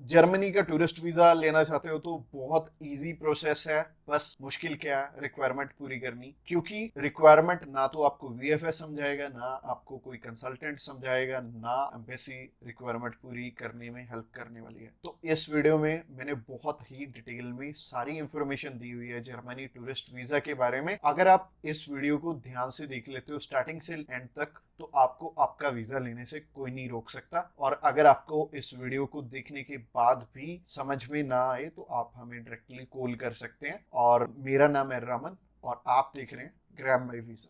Germany का tourist visa लेना चाहते हो तो बहुत इजी प्रोसेस है। बस मुश्किल क्या है, रिक्वायरमेंट पूरी करनी। क्योंकि रिक्वायरमेंट ना तो आपको वीएफएस समझाएगा, ना आपको कोई कंसल्टेंट समझाएगा, ना एम्बेसी रिक्वायरमेंट पूरी करने में हेल्प करने वाली है। तो इस वीडियो में मैंने बहुत ही डिटेल में सारी इंफॉर्मेशन दी हुई है जर्मनी टूरिस्ट वीजा के बारे में। अगर आप इस वीडियो को ध्यान से देख लेते हो स्टार्टिंग से एंड तक, तो आपको आपका वीजा लेने से कोई नहीं रोक सकता। और अगर आपको इस वीडियो को देखने के बाद भी समझ में ना आए तो आप हमें डायरेक्टली कॉल कर सकते हैं। और मेरा नाम है रमन और आप देख रहे हैं ग्रैब माई वीजा।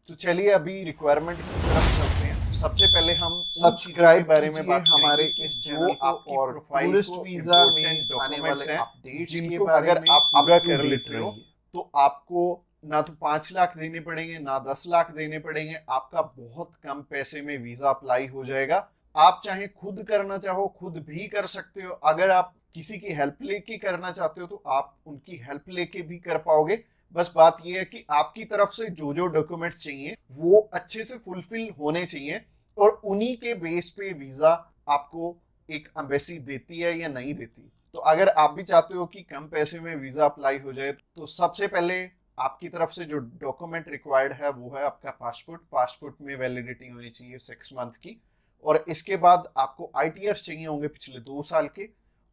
तो चलिए अभी रिक्वायरमेंट की तरफ चलते हैं। सबसे पहले हम सब्सक्राइब के बारे में बात हमारे इस चैनल को और टूरिस्ट वीजा में आने वाले अपडेट्स जिनको अगर आप पूरा कर लेते हो तो आपको ना तो 5 लाख देने पड़ेंगे, ना 10 लाख देने पड़ेंगे। आपका बहुत कम पैसे में वीजा अप्लाई हो जाएगा। आप चाहे खुद करना चाहो खुद भी कर सकते हो। अगर आप किसी की हेल्प लेके करना चाहते हो तो आप उनकी हेल्प लेके भी कर पाओगे। बस बात यह है कि आपकी तरफ से जो जो डॉक्यूमेंट्स चाहिए वो अच्छे से फुलफिल होने चाहिए और उन्हीं के बेस पे वीजा आपको एक एम्बेसी देती है या नहीं देती। तो अगर आप भी चाहते हो कि कम पैसे में वीजा अप्लाई हो जाए तो सबसे पहले आपकी तरफ से जो डॉक्यूमेंट रिक्वायर्ड है वो है आपका पासपोर्ट। पासपोर्ट में वैलिडिटी होनी चाहिए 6 मंथ की। और इसके बाद आपको आईटीआर चाहिए होंगे पिछले 2 साल के,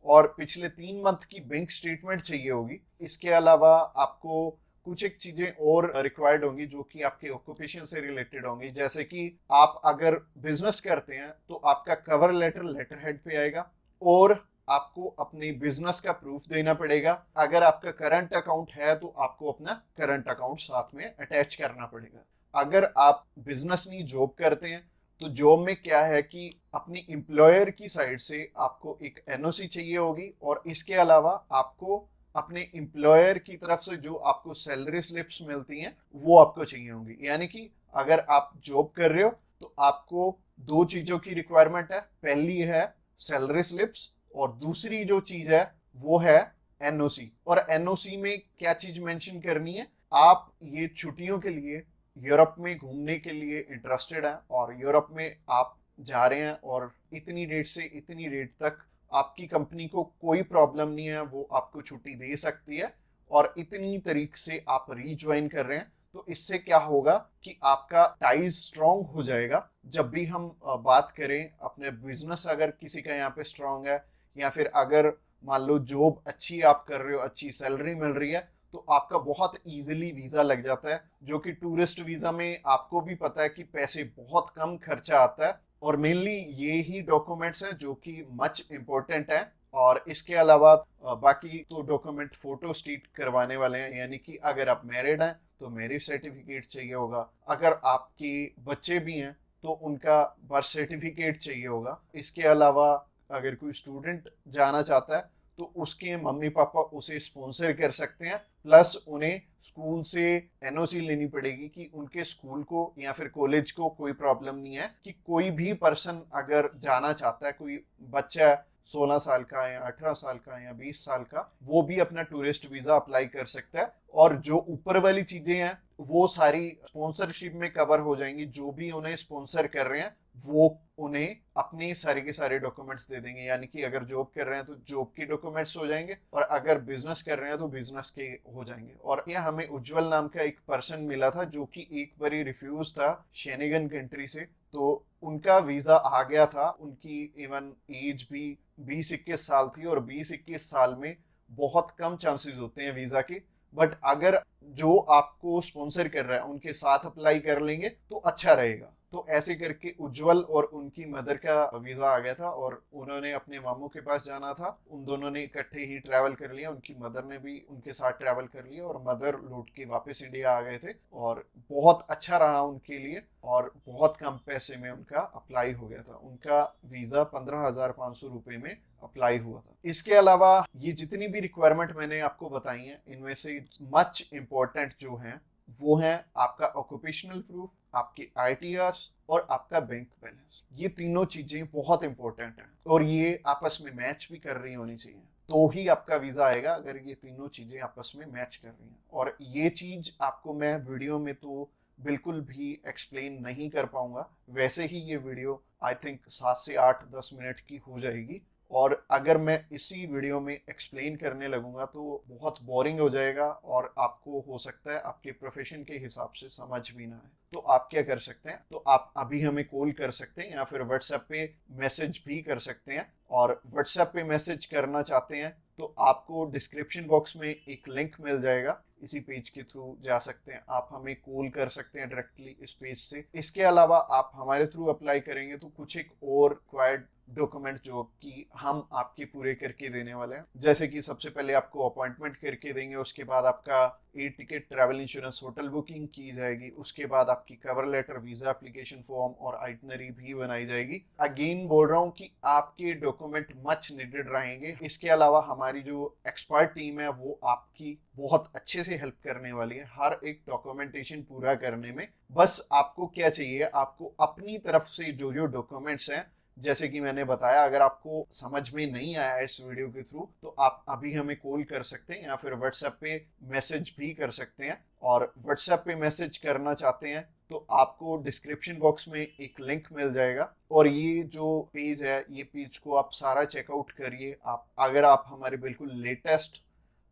और पिछले 3 मंथ की बैंक स्टेटमेंट चाहिए होगी। इसके अलावा आपको कुछ एक चीजें और रिक्वायर्ड होंगी जो कि आपके ऑक्यूपेशन से रिलेटेड होंगी। जैसे कि आप अगर बिजनेस करते हैं तो आपका कवर लेटर लेटर हेड पे आएगा और आपको अपने बिजनेस का प्रूफ देना पड़ेगा। अगर आपका करंट अकाउंट है तो आपको अपना करंट अकाउंट साथ में अटैच करना पड़ेगा। अगर आप बिजनेस नहीं जॉब करते हैं तो जॉब में क्या है कि अपनी एम्प्लॉयर की साइड से आपको एक एनओसी चाहिए होगी और इसके अलावा आपको अपने एम्प्लॉयर की तरफ से जो आपको सैलरी स्लिप्स मिलती हैं वो आपको चाहिए होंगी। यानी कि अगर आप जॉब कर रहे हो तो आपको दो चीजों की रिक्वायरमेंट है। पहली है सैलरी स्लिप्स और दूसरी जो चीज है वो है एनओसी। और एनओसी में क्या चीज मेंशन करनी है, आप ये छुट्टियों के लिए यूरोप में घूमने के लिए इंटरेस्टेड हैं और यूरोप में आप जा रहे हैं और इतनी डेट से इतनी डेट तक आपकी कंपनी को कोई प्रॉब्लम नहीं है, वो आपको छुट्टी दे सकती है और इतनी तारीख से आप रीज्वाइन कर रहे हैं। तो इससे क्या होगा कि आपका टाइज स्ट्रांग हो जाएगा। जब भी हम बात करें अपने बिजनेस अगर किसी का यहाँ पे स्ट्रांग है या फिर अगर मान लो जॉब अच्छी आप कर रहे हो, अच्छी सैलरी मिल रही है, तो आपका बहुत इजीली वीजा लग जाता है। जो कि टूरिस्ट वीजा में आपको भी पता है कि पैसे बहुत कम खर्चा आता है और मेनली ये ही डॉक्यूमेंट्स हैं जो कि मच इम्पोर्टेंट है। और इसके अलावा बाकी तो डॉक्यूमेंट फोटो स्टेट करवाने वाले हैं। यानी कि अगर आप मैरिड हैं तो मैरिज सर्टिफिकेट चाहिए होगा, अगर आपके बच्चे भी हैं तो उनका बर्थ सर्टिफिकेट चाहिए होगा। इसके अलावा अगर कोई स्टूडेंट जाना चाहता है तो उसके मम्मी पापा उसे स्पॉन्सर कर सकते हैं। प्लस उन्हें स्कूल से एनओसी लेनी पड़ेगी कि उनके स्कूल को या फिर कॉलेज को कोई प्रॉब्लम नहीं है कि कोई भी पर्सन अगर जाना चाहता है, कोई बच्चा 16 साल का या 18 साल का या 20 साल का, वो भी अपना टूरिस्ट वीजा अप्लाई कर सकता है। और जो ऊपर वाली चीजें हैं वो सारी स्पॉन्सरशिप में कवर हो जाएंगी। जो भी उन्हें स्पॉन्सर कर रहे हैं वो उन्हें अपने सारे के सारे डॉक्यूमेंट्स दे देंगे। यानी कि अगर जॉब कर रहे हैं तो जॉब के डॉक्यूमेंट्स हो जाएंगे और अगर बिजनेस कर रहे हैं तो बिजनेस के हो जाएंगे। और यह हमें उज्जवल नाम का एक पर्सन मिला था जो कि एक बारी रिफ्यूज था शेनिगन कंट्री से, तो उनका वीजा आ गया था। उनकी इवन एज भी 20-21 साल थी और 20-21 साल में बहुत कम चांसेस होते हैं वीजा के। बट अगर जो आपको स्पॉन्सर कर रहा है उनके साथ अप्लाई कर लेंगे तो अच्छा रहेगा। तो ऐसे करके उज्जवल और उनकी मदर का वीजा आ गया था और उन्होंने अपने मामू के पास जाना था। उन दोनों ने इकट्ठे ही ट्रैवल कर लिया, उनकी मदर ने भी उनके साथ ट्रैवल कर लिया और मदर लौट के वापस इंडिया आ गए थे। और बहुत अच्छा रहा उनके लिए और बहुत कम पैसे में उनका अप्लाई हो गया था। उनका वीजा 15,500 रुपये में अप्लाई हुआ था। इसके अलावा ये जितनी भी रिक्वायरमेंट मैंने आपको बताई हैं इनमें से मच इंपॉर्टेंट जो हैं वो है आपका ऑक्यूपेशनल प्रूफ, आपकी आईटीआर और आपका बैंक बैलेंस। ये तीनों चीजें बहुत इंपॉर्टेंट हैं और ये आपस में मैच भी कर रही होनी चाहिए। तो ही आपका वीजा आएगा, अगर ये तीनों चीजें आपस में मैच कर रही हैं। और ये चीज आपको मैं वीडियो में तो बिल्कुल भी एक्सप्लेन नहीं कर पाऊंगा, वैसे ही ये वीडियो आई थिंक 7 से 8-10 मिनट की हो जाएगी, और अगर मैं इसी वीडियो में एक्सप्लेन करने लगूंगा तो बहुत बोरिंग हो जाएगा और आपको हो सकता है आपके प्रोफेशन के हिसाब से समझ भी ना आए। तो आप क्या कर सकते हैं, तो आप अभी हमें कॉल कर सकते हैं या फिर व्हाट्सएप पे मैसेज भी कर सकते हैं। और व्हाट्सएप पे मैसेज करना चाहते हैं तो आपको डिस्क्रिप्शन बॉक्स में एक लिंक मिल जाएगा, इसी पेज के थ्रू जा सकते हैं, आप हमें कॉल कर सकते हैं डायरेक्टली इस पेज से। इसके अलावा आप हमारे थ्रू अप्लाई करेंगे तो कुछ एक और रिक्वायर्ड डॉक्यूमेंट जो कि हम आपके पूरे करके देने वाले हैं, जैसे कि सबसे पहले आपको अपॉइंटमेंट करके देंगे, उसके बाद आपका air ticket, travel insurance, hotel booking की जाएगी, उसके बाद आपकी cover letter, visa application form और आइटनरी भी बनाई जाएगी। अगेन बोल रहा हूँ कि आपके डॉक्यूमेंट मच नीडेड रहेंगे। इसके अलावा हमारी जो एक्सपर्ट टीम है वो आपकी बहुत अच्छे से हेल्प करने वाली है हर एक डॉक्यूमेंटेशन पूरा करने में। बस आपको क्या चाहिए, आपको अपनी तरफ से जो जो डॉक्यूमेंट्स हैं, जैसे कि मैंने बताया, अगर आपको समझ में नहीं आया इस वीडियो के थ्रू तो आप अभी हमें कॉल कर सकते हैं या फिर व्हाट्सएप पे मैसेज भी कर सकते हैं। और व्हाट्सएप पे मैसेज करना चाहते हैं तो आपको डिस्क्रिप्शन बॉक्स में एक लिंक मिल जाएगा, और ये जो पेज है, ये पेज को आप सारा चेकआउट करिए। आप अगर आप हमारे बिल्कुल लेटेस्ट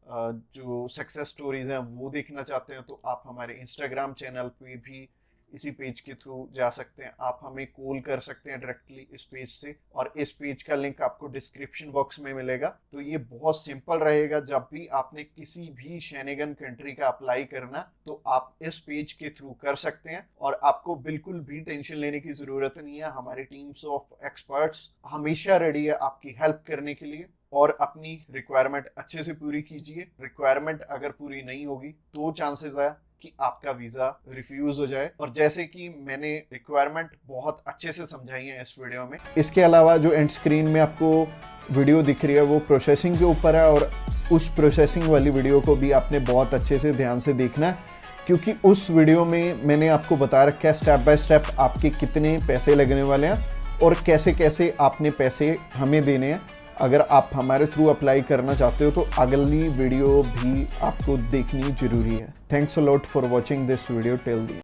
जो सक्सेस स्टोरीज हैं वो देखना चाहते हैं तो आप हमारे इंस्टाग्राम चैनल पे भी इसी पेज के थ्रू जा सकते हैं। आप हमें कॉल कर सकते हैं डायरेक्टली इस पेज से, और इस पेज का लिंक आपको डिस्क्रिप्शन बॉक्स में मिलेगा। तो ये बहुत सिंपल रहेगा, जब भी आपने किसी भी शेनेगन कंट्री का अप्लाई करना तो आप इस पेज के थ्रू कर सकते हैं, और आपको बिल्कुल भी टेंशन लेने की जरूरत नहीं है। हमारी टीम्स ऑफ एक्सपर्ट्स हमेशा रेडी है आपकी हेल्प करने के लिए, और अपनी रिक्वायरमेंट अच्छे से पूरी कीजिए। रिक्वायरमेंट अगर पूरी नहीं होगी तो चांसेस है कि आपका वीजा रिफ्यूज हो जाए, और जैसे कि मैंने रिक्वायरमेंट बहुत अच्छे से समझाई है इस वीडियो में। इसके अलावा जो एंड स्क्रीन में आपको वीडियो दिख रही है वो प्रोसेसिंग के ऊपर है, और उस प्रोसेसिंग वाली वीडियो को भी आपने बहुत अच्छे से ध्यान से देखना है, क्योंकि उस वीडियो में मैंने आपको बता रखा है स्टेप बाय स्टेप आपके कितने पैसे लगने वाले हैं और कैसे कैसे आपने पैसे हमें देने हैं। अगर आप हमारे थ्रू अप्लाई करना चाहते हो तो अगली वीडियो भी आपको देखनी जरूरी है। Thanks a lot for watching this video till the